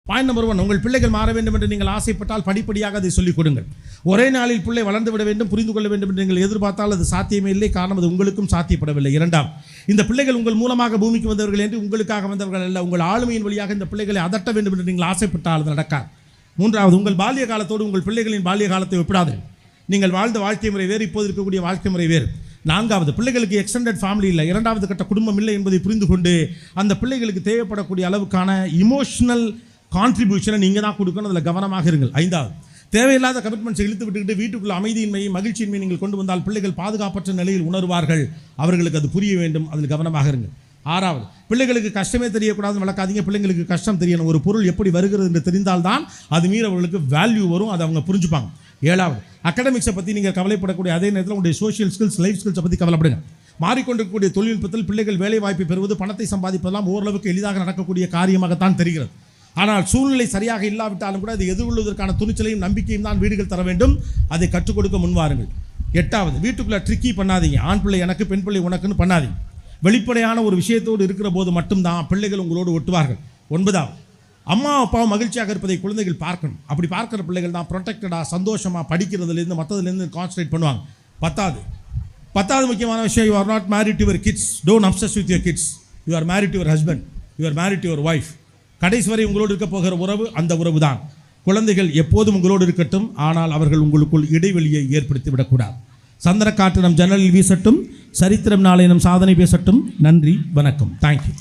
Point number 1, உங்கள் பிள்ளைகள் மாற வேண்டும் என்று நீங்கள் ஆசைப்பட்டால் படிப்படியாக அதை சொல்லிக் கொடுங்கள். ஒரே நாளில் பிள்ளை வளர்ந்து விட வேண்டும், புரிந்து கொள்ள வேண்டும் என்று நீங்கள் எதிர்பார்த்தால் அது சாத்தியமே இல்லை. காரணம், அது உங்களுக்கும் சாத்தியப்படவில்லை. இரண்டாம், இந்த பிள்ளைகள் உங்கள் மூலமாக பூமிக்கு வந்தவர்கள் என்று உங்களுக்காக வந்தவர்கள் அல்ல. உங்கள் ஆளுமையின் வழியாக இந்த பிள்ளைகளை அதட்ட வேண்டும் என்று நீங்கள் ஆசைப்பட்டால் அது நடக்காது. மூன்றாவது, உங்கள் பால்ய காலத்தோடு உங்கள் பிள்ளைகளின் பால்ய காலத்தை ஒப்பிடாது. நீங்கள் வாழ்ந்த வாழ்க்கை முறை வேறு, இப்போது இருக்கக்கூடிய வாழ்க்கை முறை வேறு. நான்காவது, பிள்ளைகளுக்கு எக்ஸ்டெண்டட் ஃபேமிலி இல்லை, இரண்டாவது கட்ட குடும்பம் இல்லை என்பதை புரிந்து கொண்டு அந்த பிள்ளைகளுக்கு தேவைப்படக்கூடிய அளவுக்கான இமோஷனல் கான்ட்ரிபியூஷனை நீங்கள் தான் கொடுக்கணும், அதில் கவனமாக இருங்கள். ஐந்தாவது, தேவையில்லாத கமிட்மெண்ட்ஸை இழுத்து விட்டுக்கிட்டு வீட்டுக்குள்ள அமைதியின்மையை மகிழ்ச்சியின்மையை நீங்கள் கொண்டு வந்தால் பிள்ளைகள் பாதுகாப்பற்ற நிலையில் உணர்வார்கள். அவர்களுக்கு அது புரிய வேண்டும், அதில் கவனமாக இருங்கள். ஆறாவது, பிள்ளைகளுக்கு கஷ்டமே தெரியக்கூடாதுன்னு வளர்க்காதீங்க. பிள்ளைங்களுக்கு கஷ்டம் தெரியணும். ஒரு பொருள் எப்படி வருகிறது என்று தெரிந்தால்தான் அது மீற அவர்களுக்கு வேல்யூ வரும், அதை அவங்க புரிஞ்சுப்பாங்க. ஏழாவது, அகடமிக்ஸை பற்றி நீங்கள் கவலைப்படக்கூடிய அதே நேரத்தில் உங்களுடைய சோஷியல் ஸ்கில்ஸ், லைஃப் ஸ்கில்ஸை பற்றி கவலைப்படுங்க. மாறிக்கொண்டிருக்கக்கூடிய தொழில்நுட்பத்தில் பிள்ளைகள் வேலை வாய்ப்பை பெறுவது, பணத்தை சம்பாதிப்பதெல்லாம் ஓரளவுக்கு எளிதாக நடக்கக்கூடிய காரியமாகத்தான் தெரிகிறது. ஆனால் சூழ்நிலை சரியாக இல்லாவிட்டாலும் கூட அதை எதிர்கொள்வதற்கான துணிச்சலையும் நம்பிக்கையும் தான் வீடுகள் தர வேண்டும். அதை கற்றுக் கொடுக்க முன்வாருங்கள். எட்டாவது, வீட்டுக்குள்ளே ட்ரிக்கி பண்ணாதீங்க. ஆண் பிள்ளை எனக்கு, பெண் பிள்ளை உனக்குன்னு பண்ணாதீங்க. வெளிப்படையான ஒரு விஷயத்தோடு இருக்கிற போது மட்டும்தான் பிள்ளைகள் உங்களோடு ஒட்டுவார்கள். ஒன்பதாவது, அம்மா அப்பாவும் மகிழ்ச்சியாக இருப்பதை குழந்தைகள் பார்க்கணும். அப்படி பார்க்குற பிள்ளைகள் தான் ப்ரொடெக்டடாக சந்தோஷமாக படிக்கிறதுலேருந்து மற்றதுலேருந்து கான்சன்ட்ரேட் பண்ணுவாங்க. பத்தாவது முக்கியமான விஷயம், you are not married to your kids. Don't obsess with your kids. You are married to your husband, you are married to your wife. கடைசி வரை உங்களோடு இருக்க போகிற உறவு அந்த உறவு தான். குழந்தைகள் எப்போதும் உங்களோடு இருக்கட்டும், ஆனால் அவர்கள் உங்களுக்குள் இடைவெளியை ஏற்படுத்தி விடக்கூடாது. சந்திரக்காற்று நம் ஜன்னலில் வீசட்டும், சரித்திரம் நாளை நம் சாதனை பேசட்டும். நன்றி, வணக்கம். தேங்க்யூ.